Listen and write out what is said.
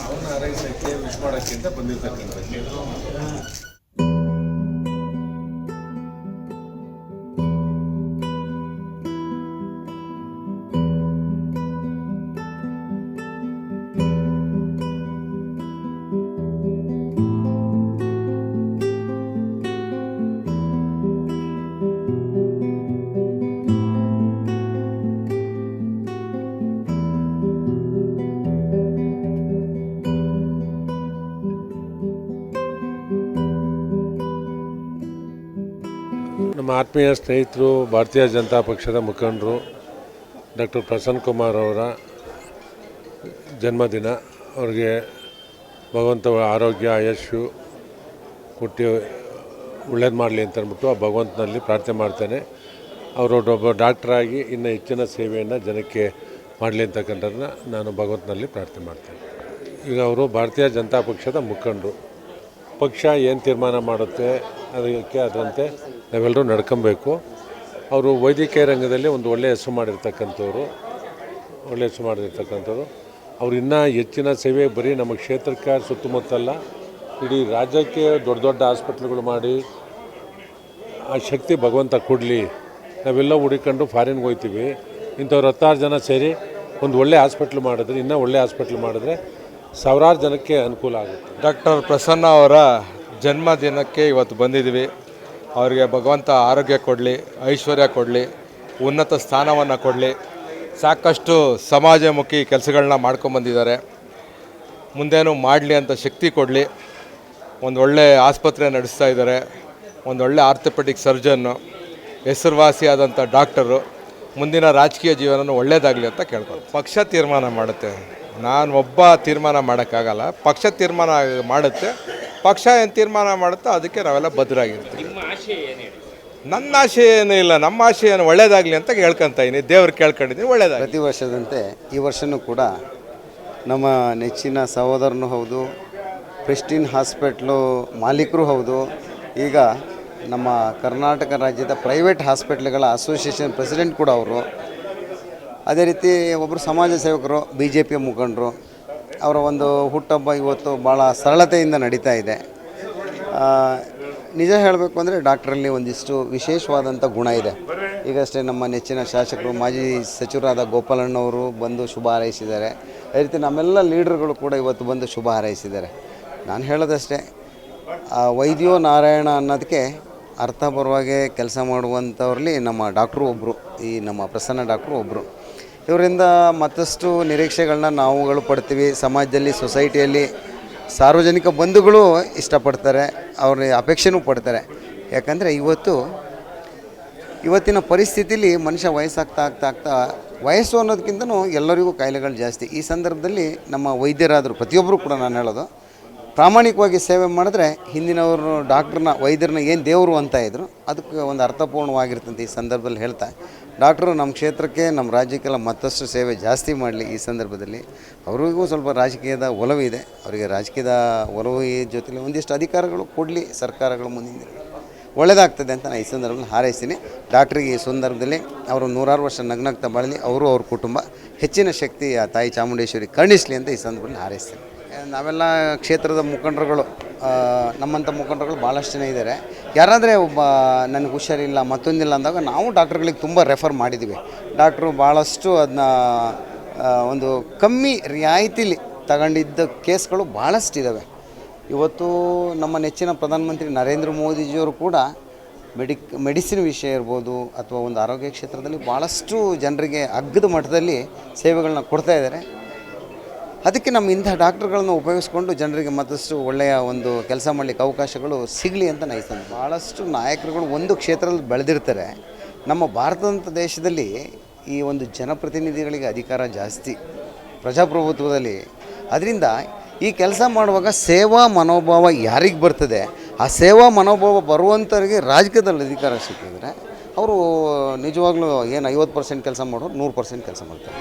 ಅವನ್ನ ಹಾರೈಸೋಕ್ಕೆ ವಿಶ್ ಮಾಡೋಕ್ಕೆ ಅಂತ ಬಂದಿರ್ತಕ್ಕಂಥದ್ದು. ನಮ್ಮ ಆತ್ಮೀಯ ಸ್ನೇಹಿತರು, ಭಾರತೀಯ ಜನತಾ ಪಕ್ಷದ ಮುಖಂಡರು ಡಾಕ್ಟರ್ ಪ್ರಸನ್ನ ಕುಮಾರ್ ಅವರ ಜನ್ಮದಿನ. ಅವ್ರಿಗೆ ಭಗವಂತ ಆರೋಗ್ಯ ಆಯಸ್ಸು ಕೊಟ್ಟು ಒಳ್ಳೇದು ಮಾಡಲಿ ಅಂತ ಅಂದ್ಬಿಟ್ಟು ಆ ಭಗವಂತನಲ್ಲಿ ಪ್ರಾರ್ಥನೆ ಮಾಡ್ತೇನೆ. ಅವರು ಒಬ್ಬ ಡಾಕ್ಟ್ರಾಗಿ ಇನ್ನು ಹೆಚ್ಚಿನ ಸೇವೆಯನ್ನು ಜನಕ್ಕೆ ಮಾಡಲಿ ಅಂತಕ್ಕಂಥದ್ದನ್ನ ನಾನು ಭಗವಂತನಲ್ಲಿ ಪ್ರಾರ್ಥನೆ ಮಾಡ್ತೇನೆ. ಈಗ ಅವರು ಭಾರತೀಯ ಜನತಾ ಪಕ್ಷದ ಮುಖಂಡರು. ಪಕ್ಷ ಏನು ತೀರ್ಮಾನ ಮಾಡುತ್ತೆ ಅದಕ್ಕೆ ಅದರಂತೆ ನಾವೆಲ್ಲರೂ ನಡ್ಕೊಬೇಕು. ಅವರು ವೈದ್ಯಕೀಯ ರಂಗದಲ್ಲಿ ಒಂದು ಒಳ್ಳೆಯ ಹೆಸರು ಮಾಡಿರ್ತಕ್ಕಂಥವ್ರು. ಅವರು ಇನ್ನೂ ಹೆಚ್ಚಿನ ಸೇವೆ ಬರೀ ನಮ್ಮ ಕ್ಷೇತ್ರಕ್ಕೆ ಸುತ್ತಮುತ್ತಲ್ಲ, ಇಡೀ ರಾಜ್ಯಕ್ಕೆ ದೊಡ್ಡ ದೊಡ್ಡ ಹಾಸ್ಪಿಟ್ಲ್ಗಳು ಮಾಡಿ ಆ ಶಕ್ತಿ ಭಗವಂತ ಕೊಡಲಿ. ನಾವೆಲ್ಲ ಹುಡುಕೊಂಡು ಫಾರಿನ್ಗೆ ಹೋಗ್ತೀವಿ. ಇಂಥವ್ರು 10 ಜನ ಸೇರಿ ಒಂದು ಒಳ್ಳೆ ಹಾಸ್ಪಿಟ್ಲ್ ಮಾಡಿದ್ರೆ, ಇನ್ನೂ ಒಳ್ಳೆ ಹಾಸ್ಪಿಟ್ಲ್ ಮಾಡಿದ್ರೆ ಸಾವಿರಾರು ಜನಕ್ಕೆ ಅನುಕೂಲ ಆಗುತ್ತೆ. ಡಾಕ್ಟರ್ ಪ್ರಸನ್ನ ಅವರ ಜನ್ಮದಿನಕ್ಕೆ ಇವತ್ತು ಬಂದಿದ್ದೀವಿ. ಅವರಿಗೆ ಭಗವಂತ ಆರೋಗ್ಯ ಕೊಡಲಿ, ಐಶ್ವರ್ಯ ಕೊಡಲಿ, ಉನ್ನತ ಸ್ಥಾನವನ್ನು ಕೊಡಲಿ. ಸಾಕಷ್ಟು ಸಮಾಜಮುಖಿ ಕೆಲಸಗಳನ್ನ ಮಾಡ್ಕೊಂಬಂದಿದ್ದಾರೆ. ಮುಂದೇನು ಮಾಡಲಿ ಅಂತ ಶಕ್ತಿ ಕೊಡಲಿ. ಒಂದು ಒಳ್ಳೆ ಆಸ್ಪತ್ರೆ ನಡೆಸ್ತಾ ಇದ್ದಾರೆ. ಒಂದು ಒಳ್ಳೆ ಆರ್ಥೋಪೆಡಿಕ್ ಸರ್ಜನ್ನು, ಹೆಸರುವಾಸಿಯಾದಂಥ ಡಾಕ್ಟರು. ಮುಂದಿನ ರಾಜಕೀಯ ಜೀವನ ಒಳ್ಳೆಯದಾಗಲಿ ಅಂತ ಕೇಳ್ಕೊಂಡು ಪಕ್ಷ ತೀರ್ಮಾನ ಮಾಡುತ್ತೆ. ನಾನು ಒಬ್ಬ ತೀರ್ಮಾನ ಮಾಡೋಕ್ಕಾಗಲ್ಲ. ಪಕ್ಷ ತೀರ್ಮಾನ ಮಾಡುತ್ತೆ. ಪಕ್ಷ ಏನು ತೀರ್ಮಾನ ಮಾಡುತ್ತೋ ಅದಕ್ಕೆ ನಾವೆಲ್ಲ ಬದ್ಧರಾಗಿರ್ತೀವಿ. ನನ್ನ ಆಶೆ ಏನೂ ಇಲ್ಲ. ನಮ್ಮ ಆಶೆ ಏನು ಒಳ್ಳೇದಾಗಲಿ ಅಂತ ಕೇಳ್ಕೊತಾ ಇದ್ದೀನಿ. ದೇವ್ರು ಕೇಳ್ಕೊಂಡಿದ್ದೀನಿ, ಒಳ್ಳೇದಾಗಲಿ. ಪ್ರತಿ ವರ್ಷದಂತೆ ಈ ವರ್ಷವೂ ಕೂಡ ನಮ್ಮ ನೆಚ್ಚಿನ ಸಹೋದರನೂ ಹೌದು, ಪ್ರೆಸ್ಟೀನ್ ಹಾಸ್ಪಿಟ್ಲು ಮಾಲೀಕರು ಹೌದು, ಈಗ ನಮ್ಮ ಕರ್ನಾಟಕ ರಾಜ್ಯದ ಪ್ರೈವೇಟ್ ಹಾಸ್ಪಿಟ್ಲ್ಗಳ ಅಸೋಸಿಯೇಷನ್ ಪ್ರೆಸಿಡೆಂಟ್ ಕೂಡ ಅವರು. ಅದೇ ರೀತಿ ಒಬ್ಬರು ಸಮಾಜ ಸೇವಕರು, BJP ಮುಖಂಡರು. ಅವರ ಒಂದು ಹುಟ್ಟುಹಬ್ಬ ಇವತ್ತು ಭಾಳ ಸರಳತೆಯಿಂದ ನಡೀತಾ ಇದೆ. ನಿಜ ಹೇಳಬೇಕು ಅಂದರೆ ಡಾಕ್ಟ್ರಲ್ಲಿ ಒಂದಿಷ್ಟು ವಿಶೇಷವಾದಂಥ ಗುಣ ಇದೆ. ಈಗಷ್ಟೇ ನಮ್ಮ ನೆಚ್ಚಿನ ಶಾಸಕರು, ಮಾಜಿ ಸಚಿವರಾದ ಗೋಪಾಲಣ್ಣವರು ಬಂದು ಶುಭ ಹಾರೈಸಿದ್ದಾರೆ. ಅದೇ ರೀತಿ ನಮ್ಮೆಲ್ಲ ಲೀಡರ್ಗಳು ಕೂಡ ಇವತ್ತು ಬಂದು ಶುಭ ಹಾರೈಸಿದ್ದಾರೆ. ನಾನು ಹೇಳೋದಷ್ಟೇ, ವೈದ್ಯೋ ನಾರಾಯಣ ಅನ್ನೋದಕ್ಕೆ ಅರ್ಥಪರವಾಗಿ ಕೆಲಸ ಮಾಡುವಂಥವ್ರಲ್ಲಿ ನಮ್ಮ ಡಾಕ್ಟ್ರು ಒಬ್ಬರು, ಈ ನಮ್ಮ ಪ್ರಸನ್ನ ಡಾಕ್ಟ್ರು ಒಬ್ಬರು. ಇವರಿಂದ ಮತ್ತಷ್ಟು ನಿರೀಕ್ಷೆಗಳನ್ನ ನಾವುಗಳು ಪಡ್ತೀವಿ. ಸಮಾಜದಲ್ಲಿ, ಸೊಸೈಟಿಯಲ್ಲಿ ಸಾರ್ವಜನಿಕ ಬಂಧುಗಳು ಇಷ್ಟಪಡ್ತಾರೆ, ಅವ್ರ ಅಪೇಕ್ಷೆನೂ ಪಡ್ತಾರೆ. ಯಾಕಂದರೆ ಇವತ್ತಿನ ಪರಿಸ್ಥಿತಿಲಿ ಮನುಷ್ಯ ವಯಸ್ಸಾಗ್ತಾ ವಯಸ್ಸು ಅನ್ನೋದಕ್ಕಿಂತನೂ ಎಲ್ಲರಿಗೂ ಕಾಯಿಲೆಗಳು ಜಾಸ್ತಿ. ಈ ಸಂದರ್ಭದಲ್ಲಿ ನಮ್ಮ ವೈದ್ಯರಾದರು ಪ್ರತಿಯೊಬ್ಬರು ಕೂಡ ನಾನು ಹೇಳೋದು, ಪ್ರಾಮಾಣಿಕವಾಗಿ ಸೇವೆ ಮಾಡಿದ್ರೆ ಹಿಂದಿನವರು ಡಾಕ್ಟ್ರನ್ನ, ವೈದ್ಯರನ್ನ ಏನು ದೇವರು ಅಂತ ಇದ್ದರು, ಅದಕ್ಕೆ ಒಂದು ಅರ್ಥಪೂರ್ಣವಾಗಿರ್ತಂತೆ. ಈ ಸಂದರ್ಭದಲ್ಲಿ ಹೇಳ್ತಾ, ಡಾಕ್ಟ್ರು ನಮ್ಮ ಕ್ಷೇತ್ರಕ್ಕೆ, ನಮ್ಮ ರಾಜ್ಯಕ್ಕೆಲ್ಲ ಮತ್ತಷ್ಟು ಸೇವೆ ಜಾಸ್ತಿ ಮಾಡಲಿ. ಈ ಸಂದರ್ಭದಲ್ಲಿ ಅವರಿಗೂ ಸ್ವಲ್ಪ ರಾಜಕೀಯದ ಒಲವಿದೆ. ಅವರಿಗೆ ರಾಜಕೀಯದ ಒಲವು ಜೊತೆಲಿ ಒಂದಿಷ್ಟು ಅಧಿಕಾರಗಳು ಕೊಡಲಿ ಸರ್ಕಾರಗಳು ಮುಂದಿನ ಒಳ್ಳೆಯದಾಗ್ತದೆ ಅಂತ ನಾನು ಈ ಸಂದರ್ಭದಲ್ಲಿ ಹಾರೈಸ್ತೀನಿ. ಡಾಕ್ಟ್ರಿಗೆ ಈ ಸಂದರ್ಭದಲ್ಲಿ ಅವರು 100 ವರ್ಷ ನಗ್ನಗ್ತಾ ಬಾಳಲಿ, ಅವರು ಅವ್ರ ಕುಟುಂಬ ಹೆಚ್ಚಿನ ಶಕ್ತಿ ಆ ತಾಯಿ ಚಾಮುಂಡೇಶ್ವರಿ ಕರುಣಿಸಲಿ ಅಂತ ಈ ಸಂದರ್ಭದಲ್ಲಿ ಹಾರೈಸ್ತೀನಿ. ನಾವೆಲ್ಲ ಕ್ಷೇತ್ರದ ಮುಖಂಡರುಗಳು, ನಮ್ಮಂಥ ಮುಖಂಡರುಗಳು ಭಾಳಷ್ಟು ಜನ ಇದ್ದಾರೆ. ಯಾರಾದರೆ ಒಬ್ಬ ನನಗೆ ಹುಷಾರಿಲ್ಲ, ಮತ್ತೊಂದಿಲ್ಲ ಅಂದಾಗ ನಾವು ಡಾಕ್ಟ್ರುಗಳಿಗೆ ತುಂಬ ರೆಫರ್ ಮಾಡಿದ್ದೀವಿ. ಡಾಕ್ಟ್ರು ಭಾಳಷ್ಟು ಅದನ್ನ ಒಂದು ಕಮ್ಮಿ ರಿಯಾಯಿತಿಲಿ ತಗೊಂಡಿದ್ದ ಕೇಸ್ಗಳು ಭಾಳಷ್ಟು ಇದ್ದಾವೆ. ಇವತ್ತು ನಮ್ಮ ನೆಚ್ಚಿನ ಪ್ರಧಾನಮಂತ್ರಿ ನರೇಂದ್ರ ಮೋದಿಜಿಯವರು ಕೂಡ ಮೆಡಿಸಿನ್ ವಿಷಯ ಇರ್ಬೋದು ಅಥವಾ ಒಂದು ಆರೋಗ್ಯ ಕ್ಷೇತ್ರದಲ್ಲಿ ಭಾಳಷ್ಟು ಜನರಿಗೆ ಅಗ್ಗದ ಮಟ್ಟದಲ್ಲಿ ಸೇವೆಗಳನ್ನ ಕೊಡ್ತಾ ಇದ್ದಾರೆ. ಅದಕ್ಕೆ ನಮ್ಮ ಇಂಥ ಡಾಕ್ಟ್ರುಗಳನ್ನು ಉಪಯೋಗಿಸ್ಕೊಂಡು ಜನರಿಗೆ ಮತ್ತಷ್ಟು ಒಳ್ಳೆಯ ಒಂದು ಕೆಲಸ ಮಾಡಲಿಕ್ಕೆ ಅವಕಾಶಗಳು ಸಿಗಲಿ ಅಂತ ನಾನು ಭಾಳಷ್ಟು ನಾಯಕರುಗಳು ಒಂದು ಕ್ಷೇತ್ರದಲ್ಲಿ ಬೆಳೆದಿರ್ತಾರೆ. ನಮ್ಮ ಭಾರತದಂಥ ದೇಶದಲ್ಲಿ ಈ ಒಂದು ಜನಪ್ರತಿನಿಧಿಗಳಿಗೆ ಅಧಿಕಾರ ಜಾಸ್ತಿ ಪ್ರಜಾಪ್ರಭುತ್ವದಲ್ಲಿ. ಅದರಿಂದ ಈ ಕೆಲಸ ಮಾಡುವಾಗ ಸೇವಾ ಮನೋಭಾವ ಯಾರಿಗೆ ಬರ್ತದೆ, ಆ ಸೇವಾ ಮನೋಭಾವ ಬರುವಂಥವ್ರಿಗೆ ರಾಜಕೀಯದಲ್ಲಿ ಅಧಿಕಾರ ಸಿಕ್ಕಿದ್ರೆ ಅವರು ನಿಜವಾಗ್ಲೂ ಏನು 50% ಕೆಲಸ ಮಾಡೋರು 100% ಕೆಲಸ ಮಾಡ್ತಾರೆ.